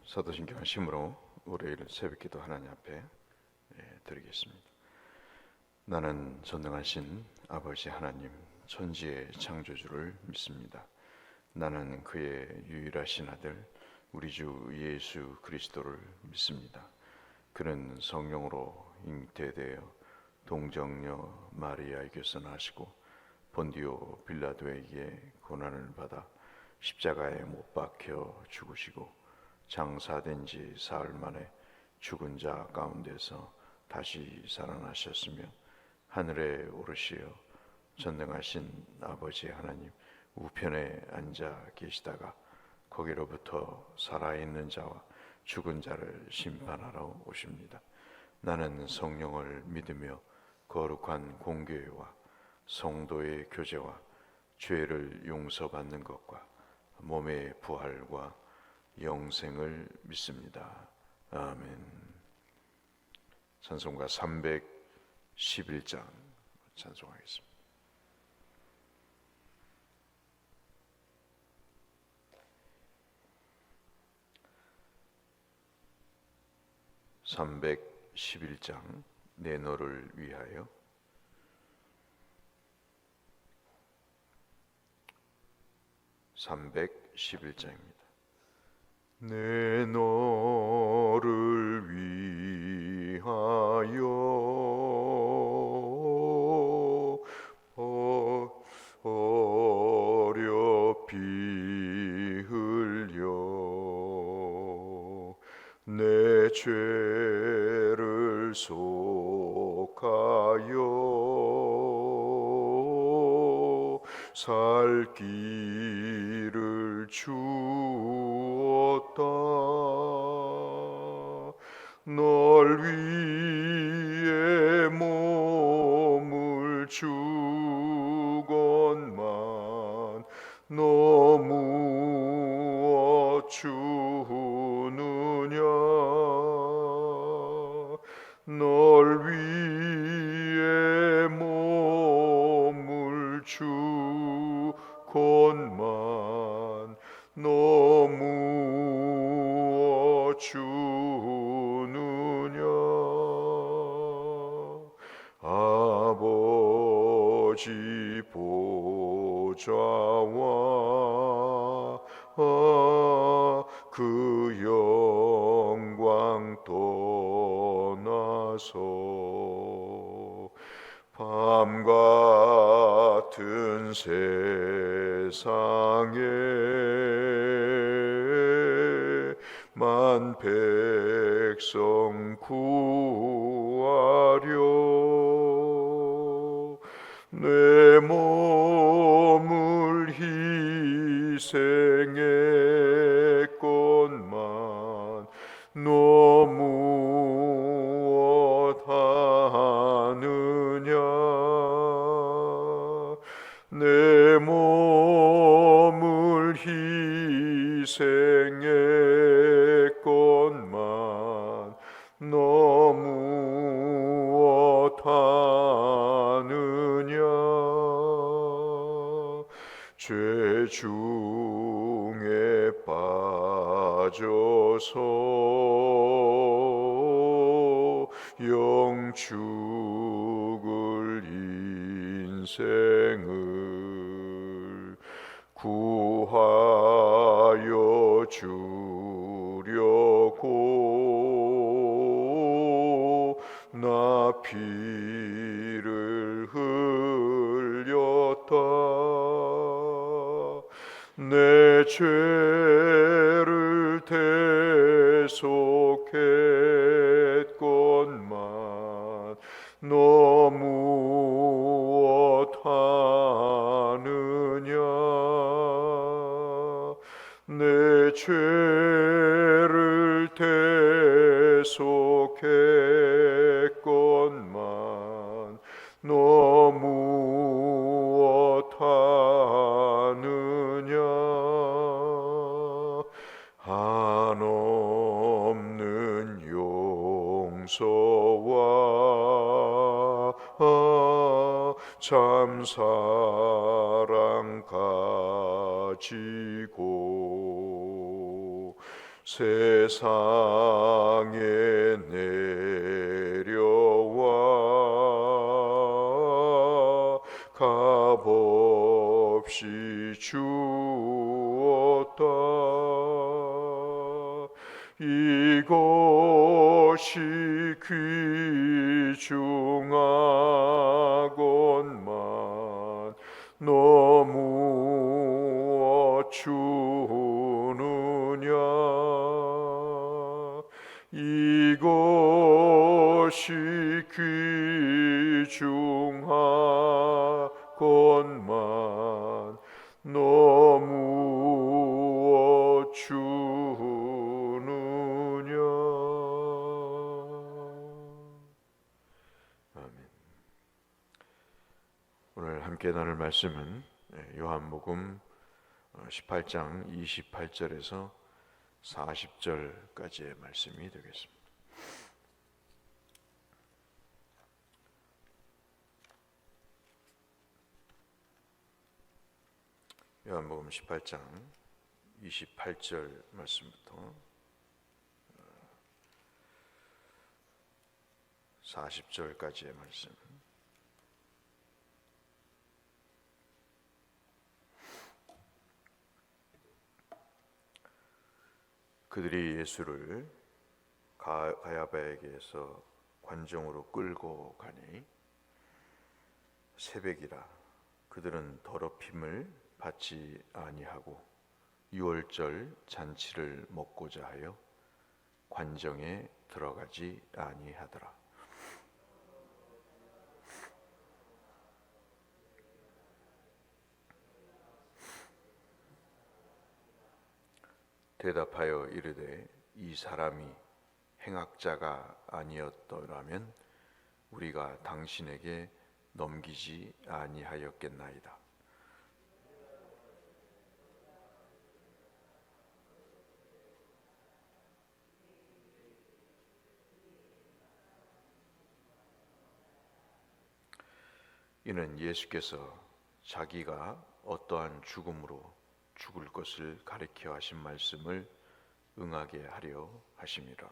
사도신경 심으로 월요일 새벽기도 하나님 앞에 드리겠습니다. 나는 전능하신 아버지 하나님 천지의 창조주를 믿습니다. 나는 그의 유일하신 아들 우리 주 예수 그리스도를 믿습니다. 그는 성령으로 잉태되어 동정녀 마리아에게서 나시고 본디오 빌라도에게 고난을 받아 십자가에 못 박혀 죽으시고 장사된 지 사흘 만에 죽은 자 가운데서 다시 살아나셨으며 하늘에 오르시어 전능하신 아버지 하나님 우편에 앉아 계시다가 거기로부터 살아있는 자와 죽은 자를 심판하러 오십니다. 나는 성령을 믿으며 거룩한 공교회와 성도의 교제와 죄를 용서받는 것과 몸의 부활과 영생을 믿습니다. 아멘. 찬송가 311장 찬송하겠습니다. (311장) 내 너를 위하여. (311장입니다) 내 너를 위하여 어렵피 흘려 내 죄를 속하여 살 길을 주었다. 널 위해 몸을 주건만 너무 어추느냐. 널 위해 몸을 주건만 너무 어추느냐. 아버지 보좌와 그 영광 떠나서 밤 같은 세상에 만 백성 구하려 내 몸을 희생했건만 너무 어하느냐. 내 몸을 희생했건만 너무 어하느냐. 죄 중에 빠져서 영 죽을 인생을 구하여 주려고 나 피를 흘렸다. 내 죄를 대속했건만 너무 어하느냐. 내 죄를 대속했건만 너무 어하느냐. 한없는 용서와 참 사랑 가지고 세상에 내려와 값없이 주었다. 이것이 귀중하건만 너무 주느냐. 이것이 귀중하건만 너무 주느냐. 아멘. 오늘 함께 나눌 말씀은 요한복음 18장 28절에서 40절까지의 말씀이 되겠습니다. 요한복음 18장 28절 말씀부터 40절까지의 말씀. 그들이 예수를 가야바에게서 관정으로 끌고 가니 새벽이라. 그들은 더럽힘을 받지 아니하고 유월절 잔치를 먹고자 하여 관정에 들어가지 아니하더라. 대답하여 이르되 이 사람이 행악자가 아니었더라면 우리가 당신에게 넘기지 아니하였겠나이다. 이는 예수께서 자기가 어떠한 죽음으로 죽을 것을 가리켜 하신 말씀을 응하게 하려 하심이라.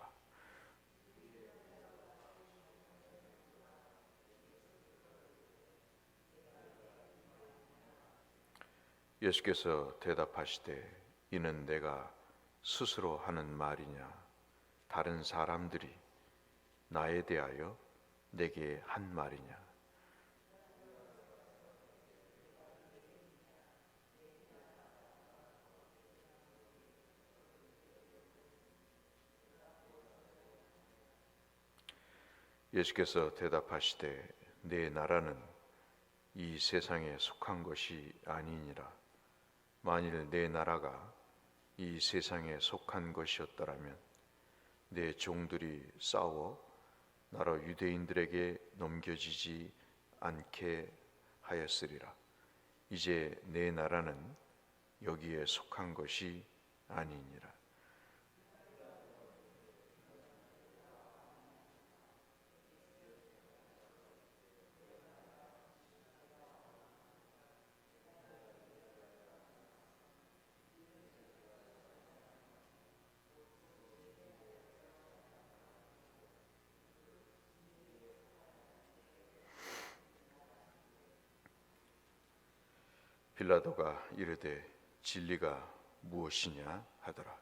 예수께서 대답하시되 이는 내가 스스로 하는 말이냐 다른 사람들이 나에 대하여 내게 한 말이냐. 예수께서 대답하시되 내 나라는 이 세상에 속한 것이 아니니라. 만일 내 나라가 이 세상에 속한 것이었더라면 내 종들이 싸워 나라 유대인들에게 넘겨지지 않게 하였으리라. 이제 내 나라는 여기에 속한 것이 아니니라. 빌라도가 이르되 진리가 무엇이냐 하더라.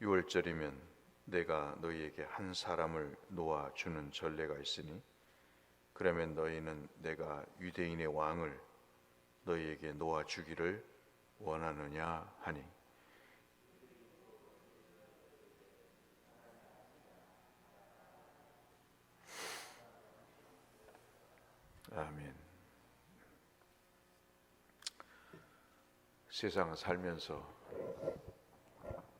유월절이면 내가 너희에게 한 사람을 놓아 주는 전례가 있으니 그러면 너희는 내가 유대인의 왕을 너희에게 놓아 주기를 원하느냐 하니. 아멘. 세상 살면서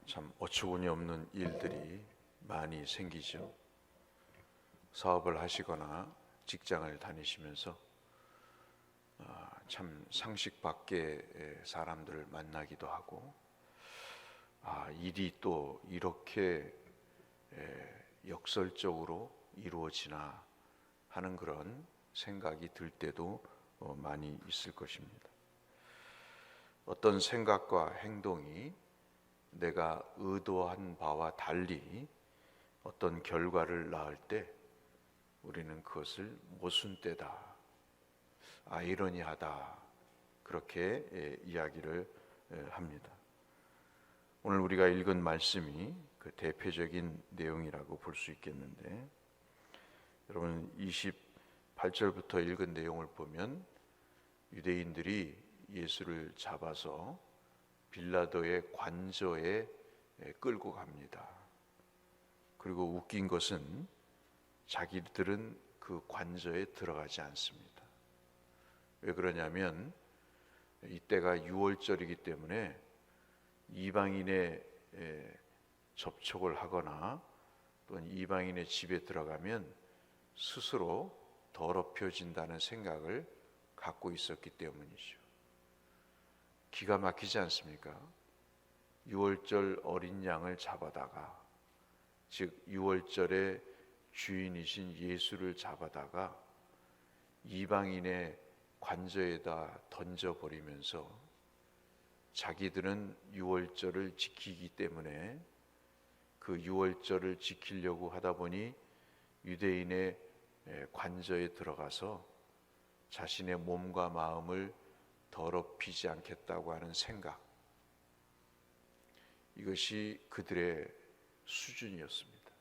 참 어처구니 없는 일들이 많이 생기죠. 사업을 하시거나 직장을 다니시면서 참 상식 밖의 사람들을 만나기도 하고, 일이 또 이렇게 역설적으로 이루어지나 하는 그런 생각이 들 때도 많이 있을 것입니다. 어떤 생각과 행동이 내가 의도한 바와 달리 어떤 결과를 낳을 때 우리는 그것을 모순되다, 아이러니하다, 그렇게 이야기를 합니다. 오늘 우리가 읽은 말씀이 그 대표적인 내용이라고 볼 수 있겠는데, 여러분 28절부터 읽은 내용을 보면 유대인들이 예수를 잡아서 빌라도의 관저에 끌고 갑니다. 그리고 웃긴 것은 자기들은 그 관저에 들어가지 않습니다. 왜 그러냐면 이때가 유월절이기 때문에 이방인의 접촉을 하거나 또는 이방인의 집에 들어가면 스스로 더럽혀진다는 생각을 갖고 있었기 때문이죠. 기가 막히지 않습니까? 유월절 어린 양을 잡아다가, 즉 유월절의 주인이신 예수를 잡아다가 이방인의 관저에다 던져버리면서 자기들은 유월절을 지키기 때문에 그 유월절을 지키려고 하다 보니 유대인의 관저에 들어가서 자신의 몸과 마음을 더럽히지 않겠다고 하는 생각, 이것이 그들의 수준이었습니다.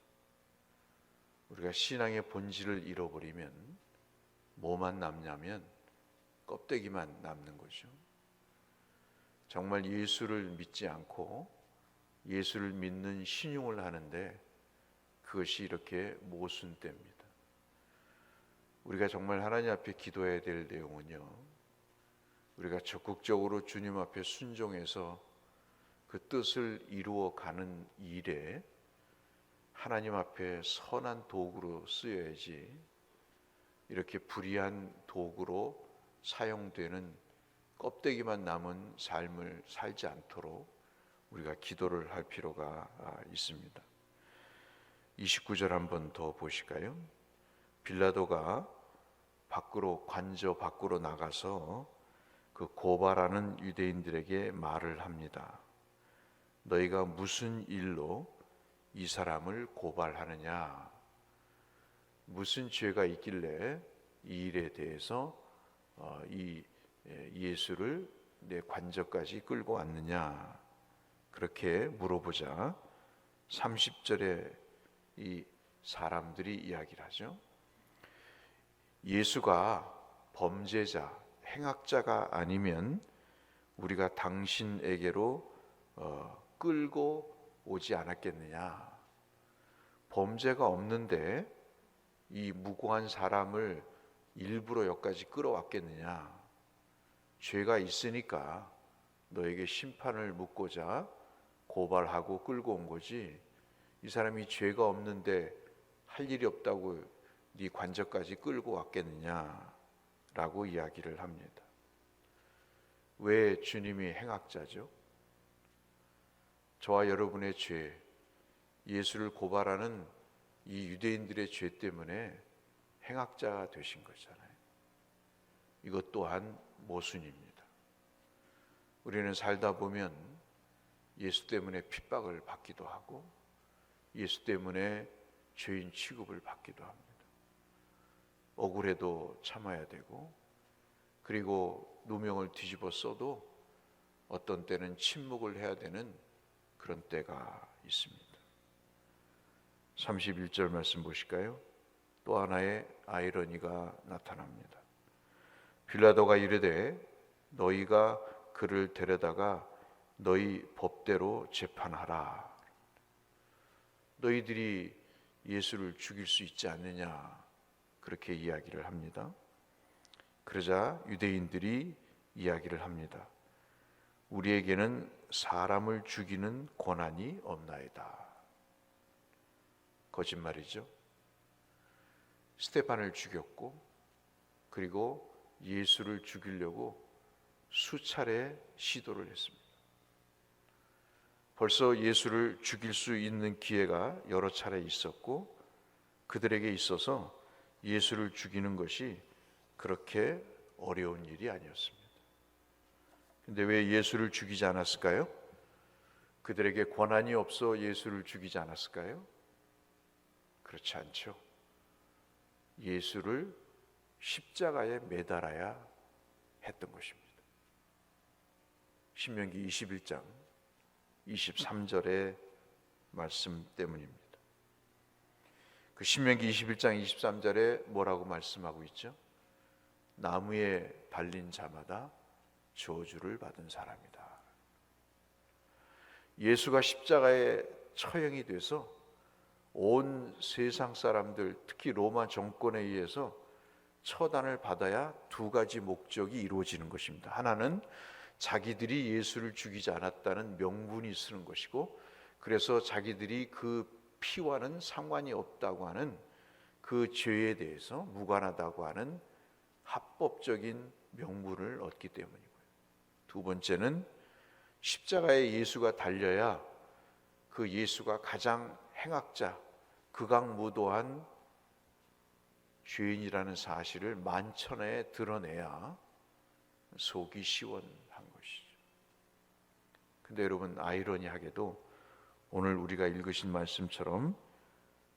우리가 신앙의 본질을 잃어버리면 뭐만 남냐면 껍데기만 남는 거죠. 정말 예수를 믿지 않고 예수를 믿는 신용을 하는데 그것이 이렇게 모순됩니다. 우리가 정말 하나님 앞에 기도해야 될 내용은요, 우리가 적극적으로 주님 앞에 순종해서 그 뜻을 이루어가는 일에 하나님 앞에 선한 도구로 쓰여야지, 이렇게 불의한 도구로 사용되는 껍데기만 남은 삶을 살지 않도록 우리가 기도를 할 필요가 있습니다. 29절 한번 더 보실까요? 빌라도가 관저 밖으로 나가서 그 고발하는 유대인들에게 말을 합니다. 너희가 무슨 일로 이 사람을 고발하느냐? 무슨 죄가 있길래 이 일에 대해서 이 예수를 내 관저까지 끌고 왔느냐? 그렇게 물어보자 30절에 이 사람들이 이야기를 하죠. 예수가 범죄자, 행악자가 아니면 우리가 당신에게로 끌고 오지 않았겠느냐? 범죄가 없는데 이 무고한 사람을 일부러 여기까지 끌어왔겠느냐? 죄가 있으니까 너에게 심판을 묻고자 고발하고 끌고 온 거지, 이 사람이 죄가 없는데 할 일이 없다고 네 관저까지 끌고 왔겠느냐라고 이야기를 합니다. 왜 주님이 행악자죠? 저와 여러분의 죄, 예수를 고발하는 이 유대인들의 죄 때문에 행악자가 되신 거잖아요. 이것 또한 모순입니다. 우리는 살다 보면 예수 때문에 핍박을 받기도 하고 예수 때문에 죄인 취급을 받기도 합니다. 억울해도 참아야 되고, 그리고 누명을 뒤집어 써도 어떤 때는 침묵을 해야 되는 그런 때가 있습니다. 31절 말씀 보실까요? 또 하나의 아이러니가 나타납니다. 빌라도가 이르되 너희가 그를 데려다가 너희 법대로 재판하라. 너희들이 예수를 죽일 수 있지 않느냐, 그렇게 이야기를 합니다. 그러자 유대인들이 이야기를 합니다. 우리에게는 사람을 죽이는 권한이 없나이다. 거짓말이죠. 스테반을 죽였고 그리고 예수를 죽이려고 수차례 시도를 했습니다. 벌써 예수를 죽일 수 있는 기회가 여러 차례 있었고 그들에게 있어서 예수를 죽이는 것이 그렇게 어려운 일이 아니었습니다. 근데 왜 예수를 죽이지 않았을까요? 그들에게 권한이 없어 예수를 죽이지 않았을까요? 그렇지 않죠. 예수를 십자가에 매달아야 했던 것입니다. 신명기 21장 23절의 말씀 때문입니다. 그 신명기 21장 23절에 뭐라고 말씀하고 있죠? 나무에 달린 자마다 저주를 받은 사람이다. 예수가 십자가에 처형이 돼서 온 세상 사람들, 특히 로마 정권에 의해서 처단을 받아야 두 가지 목적이 이루어지는 것입니다. 하나는 자기들이 예수를 죽이지 않았다는 명분이 쓰는 것이고, 그래서 자기들이 그 피와는 상관이 없다고 하는 그 죄에 대해서 무관하다고 하는 합법적인 명분을 얻기 때문이고요. 두 번째는 십자가에 예수가 달려야 그 예수가 가장 행악자, 극악무도한 죄인이라는 사실을 만천하에 드러내야 속이 시원한 것이죠. 근데 여러분, 아이러니하게도 오늘 우리가 읽으신 말씀처럼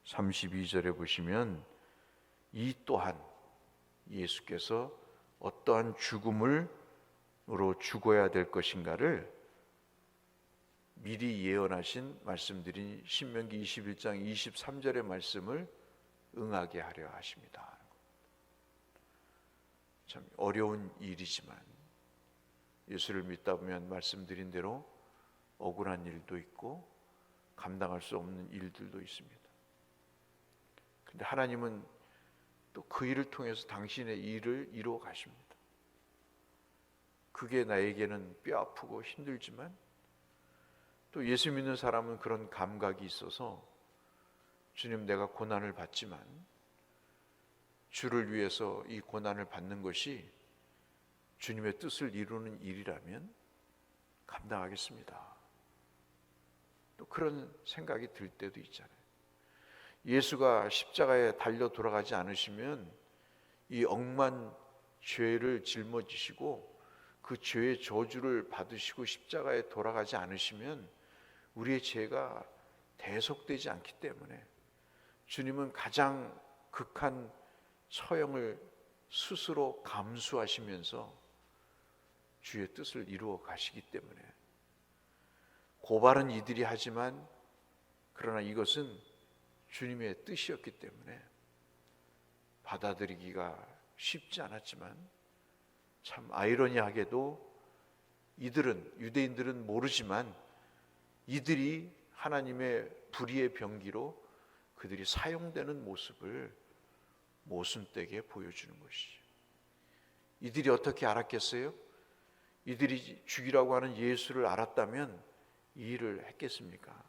32절에 보시면 이 또한 예수께서 어떠한 죽음으로 죽어야 될 것인가를 미리 예언하신 말씀드린 신명기 21장 23절의 말씀을 응하게 하려 하십니다. 참 어려운 일이지만 예수를 믿다 보면 말씀드린 대로 억울한 일도 있고 감당할 수 없는 일들도 있습니다. 그런데 하나님은 또 그 일을 통해서 당신의 일을 이루어 가십니다. 그게 나에게는 뼈 아프고 힘들지만 또 예수 믿는 사람은 그런 감각이 있어서 주님, 내가 고난을 받지만 주를 위해서 이 고난을 받는 것이 주님의 뜻을 이루는 일이라면 감당하겠습니다. 또 그런 생각이 들 때도 있잖아요. 예수가 십자가에 달려 돌아가지 않으시면 이 억만 죄를 짊어지시고 그 죄의 저주를 받으시고 십자가에 돌아가지 않으시면 우리의 죄가 대속되지 않기 때문에 주님은 가장 극한 처형을 스스로 감수하시면서 주의 뜻을 이루어 가시기 때문에 고발은 이들이 하지만 그러나 이것은 주님의 뜻이었기 때문에 받아들이기가 쉽지 않았지만 참 아이러니하게도 유대인들은 모르지만 이들이 하나님의 불의의 병기로 그들이 사용되는 모습을 모순되게 보여주는 것이죠. 이들이 어떻게 알았겠어요? 이들이 죽이라고 하는 예수를 알았다면 이 일을 했겠습니까?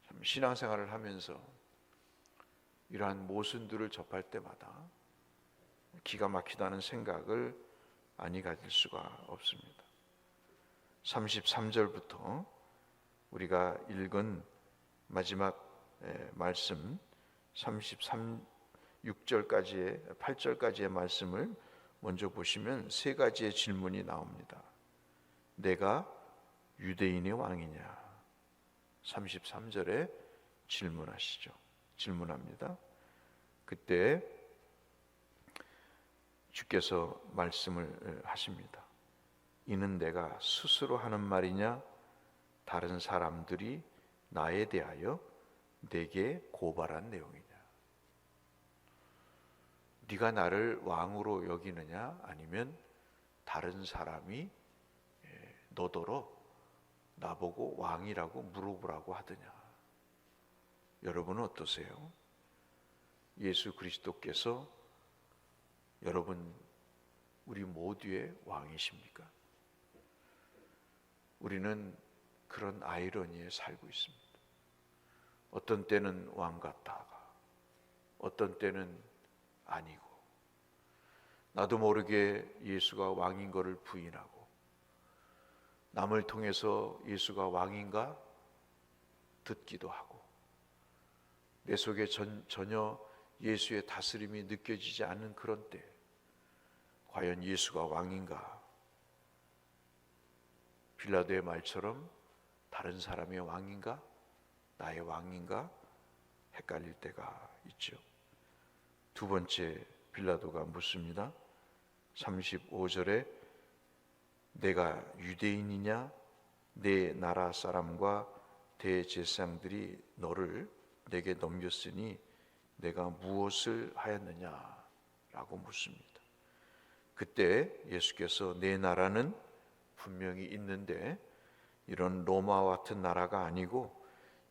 참 신앙생활을 하면서 이러한 모순들을 접할 때마다 기가 막히다는 생각을 아니 가질 수가 없습니다. 33절부터 우리가 읽은 마지막 말씀 6절까지의 8절까지의 말씀을 먼저 보시면 세 가지의 질문이 나옵니다. 내가 유대인의 왕이냐? 33절에 질문합니다. 그때 주께서 말씀을 하십니다. 이는 내가 스스로 하는 말이냐? 다른 사람들이 나에 대하여 내게 고발한 내용이냐? 네가 나를 왕으로 여기느냐? 아니면 다른 사람이 너더러 나보고 왕이라고 물어보라고 하더냐? 여러분은 어떠세요? 예수 그리스도께서 여러분 우리 모두의 왕이십니까? 우리는 그런 아이러니에 살고 있습니다. 어떤 때는 왕 같다가 어떤 때는 아니고 나도 모르게 예수가 왕인 것을 부인하고 남을 통해서 예수가 왕인가 듣기도 하고 내 속에 전혀 예수의 다스림이 느껴지지 않는 그런 때 과연 예수가 왕인가? 빌라도의 말처럼 다른 사람의 왕인가? 나의 왕인가? 헷갈릴 때가 있죠. 두 번째, 빌라도가 묻습니다. 35절에 내가 유대인이냐? 내 나라 사람과 대제사장들이 너를 내게 넘겼으니 내가 무엇을 하였느냐? 라고 묻습니다. 그때 예수께서 내 나라는 분명히 있는데 이런 로마와 같은 나라가 아니고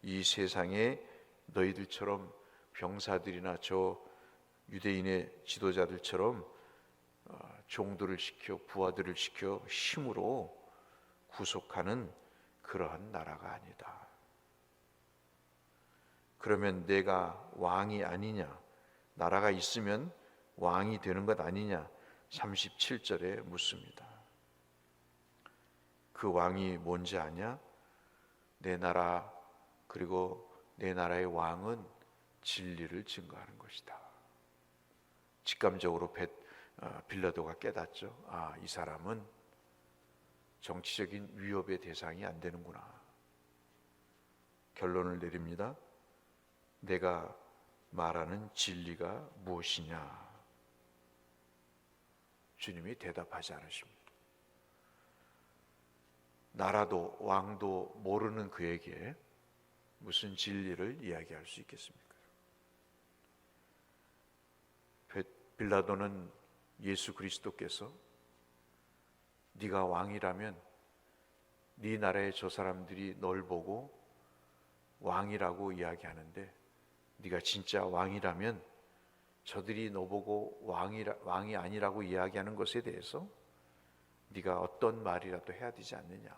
이 세상에 너희들처럼 병사들이나 저 유대인의 지도자들처럼 종들을 시켜 부하들을 시켜 힘으로 구속하는 그러한 나라가 아니다. 그러면 내가 왕이 아니냐? 나라가 있으면 왕이 되는 것 아니냐? 37절에 묻습니다. 그 왕이 뭔지 아냐? 내 나라 그리고 내 나라의 왕은 진리를 증거하는 것이다. 직감적으로 빌라도가 깨닫죠. 아, 이 사람은 정치적인 위협의 대상이 안 되는구나. 결론을 내립니다. 내가 말하는 진리가 무엇이냐? 주님이 대답하지 않으십니다. 나라도 왕도 모르는 그에게 무슨 진리를 이야기할 수 있겠습니까? 빌라도는 예수 그리스도께서 네가 왕이라면 네 나라의 저 사람들이 널 보고 왕이라고 이야기하는데 네가 진짜 왕이라면 저들이 너 보고 왕이 아니라고 이야기하는 것에 대해서 네가 어떤 말이라도 해야 되지 않느냐.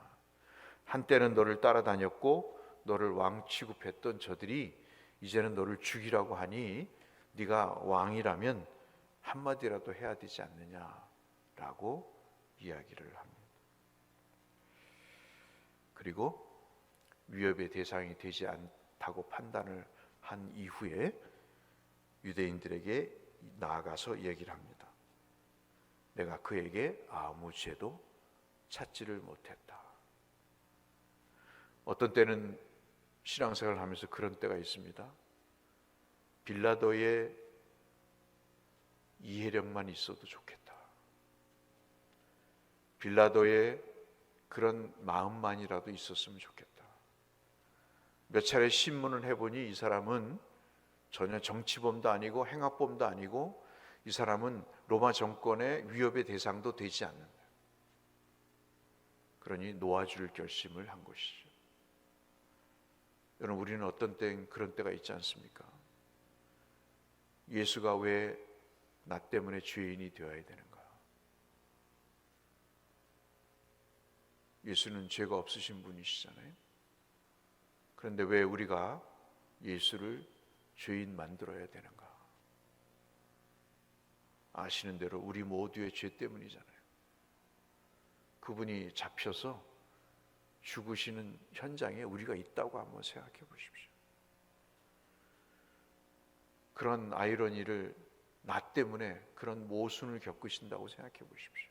한때는 너를 따라다녔고 너를 왕 취급했던 저들이 이제는 너를 죽이라고 하니 네가 왕이라면 한마디라도 해야 되지 않느냐라고 이야기를 합니다. 그리고 위협의 대상이 되지 않다고 판단을 한 이후에 유대인들에게 나아가서 얘기를 합니다. 내가 그에게 아무 죄도 찾지를 못했다. 어떤 때는 신앙생활을 하면서 그런 때가 있습니다. 빌라도의 이해력만 있어도 좋겠다. 빌라도의 그런 마음만이라도 있었으면 좋겠다. 몇 차례 신문을 해보니 이 사람은 전혀 정치범도 아니고 행악범도 아니고 이 사람은 로마 정권의 위협의 대상도 되지 않는다. 그러니 놓아줄 결심을 한 것이죠. 여러분, 우리는 어떤 때 그런 때가 있지 않습니까? 예수가 왜 나 때문에 죄인이 되어야 되는가? 예수는 죄가 없으신 분이시잖아요. 그런데 왜 우리가 예수를 죄인 만들어야 되는가? 아시는 대로 우리 모두의 죄 때문이잖아요. 그분이 잡혀서 죽으시는 현장에 우리가 있다고 한번 생각해 보십시오. 그런 아이러니를 나 때문에 그런 모순을 겪으신다고 생각해 보십시오.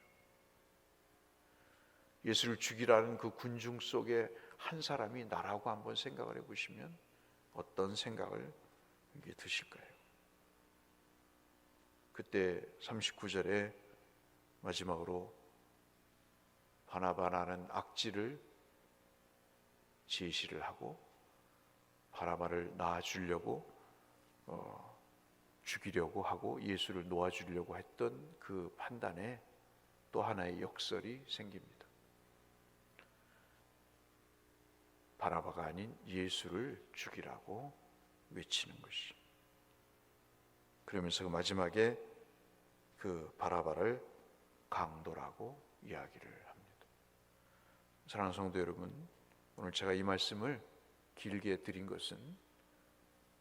예수를 죽이라는 그 군중 속에 한 사람이 나라고 한번 생각을 해보시면 어떤 생각을 드실까요? 그때 39절에 마지막으로 바나바라는 악질을 제시를 하고 바나바를 낳아주려고 죽이려고 하고 예수를 놓아주려고 했던 그 판단에 또 하나의 역설이 생깁니다. 바나바가 아닌 예수를 죽이라고 외치는 것이. 그러면서 마지막에 그 바나바를 강도라고 이야기를 합니다. 사랑하는 성도 여러분, 오늘 제가 이 말씀을 길게 드린 것은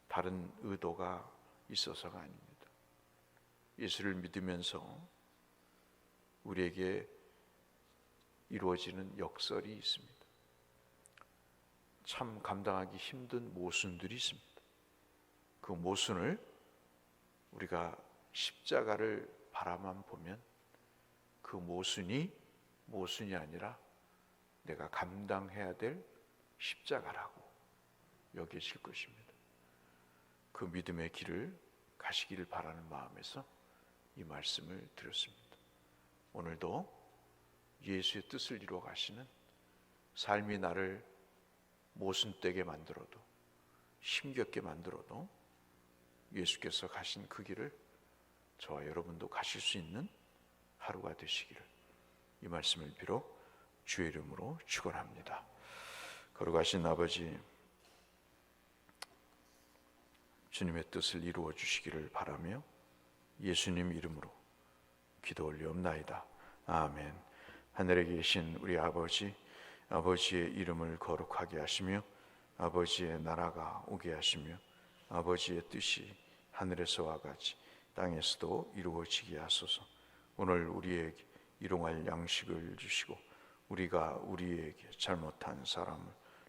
다른 의도가 있어서가 아닙니다. 예수를 믿으면서 우리에게 이루어지는 역설이 있습니다. 참 감당하기 힘든 모순들이 있습니다. 그 모순을 우리가 십자가를 바라만 보면 그 모순이 아니라 내가 감당해야 될 십자가라고 여기실 것입니다. 그 믿음의 길을 가시기를 바라는 마음에서 이 말씀을 드렸습니다. 오늘도 예수의 뜻을 이루어 가시는 삶이 나를 모순되게 만들어도 힘겹게 만들어도 예수께서 가신 그 길을 저와 여러분도 가실 수 있는 하루가 되시기를 이 말씀을 빌어 주의 이름으로 축원합니다. 거룩하신 아버지, 주님의 뜻을 이루어 주시기를 바라며 예수님 이름으로 기도 올리옵나이다. 아멘. 하늘에 계신 우리 아버지, 아버지의 이름을 거룩하게 하시며 아버지의 나라가 오게 하시며 아버지의 뜻이 하늘에서와 같이 땅에서도 이루어지게 하소서. 오늘 우리에게 일용할 양식을 주시고 우리가 우리에게 잘못한 사람을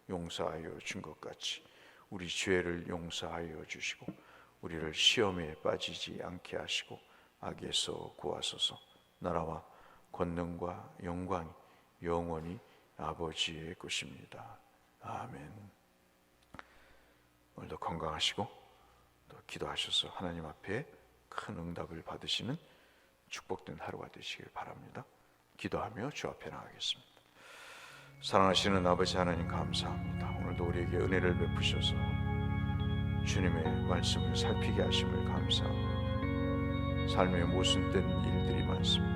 용서하여 준 것 같이 우리 죄를 용서하여 주시고 우리를 시험에 빠지지 않게 하시고 악에서 구하소서. 나라와 권능과 영광이 영원히 아버지의 것입니다. 아멘. 오늘도 건강하시고 또 기도하셔서 하나님 앞에 큰 응답을 받으시는 축복된 하루가 되시길 바랍니다. 기도하며 주 앞에 나가겠습니다. 사랑하시는 아버지 하나님 감사합니다. 오늘도 우리에게 은혜를 베푸셔서 주님의 말씀을 살피게 하심을 감사합니다. 삶의 모순된 일들이 많습니다.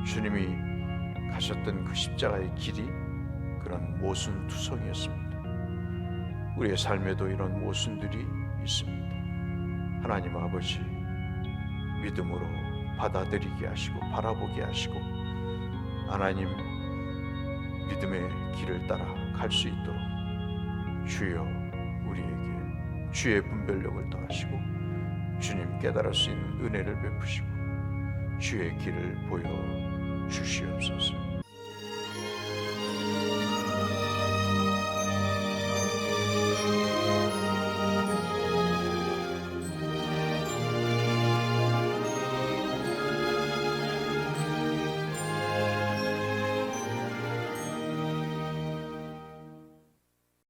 주님이 가셨던 그 십자가의 길이 그런 모순투성이었습니다. 우리의 삶에도 이런 모순들이 있습니다. 하나님 아버지, 믿음으로 받아들이게 하시고 바라보게 하시고 하나님 믿음의 길을 따라 갈 수 있도록 주여 우리에게 주의 분별력을 더하시고 주님 깨달을 수 있는 은혜를 베푸시고 주의 길을 보여 주시옵소서.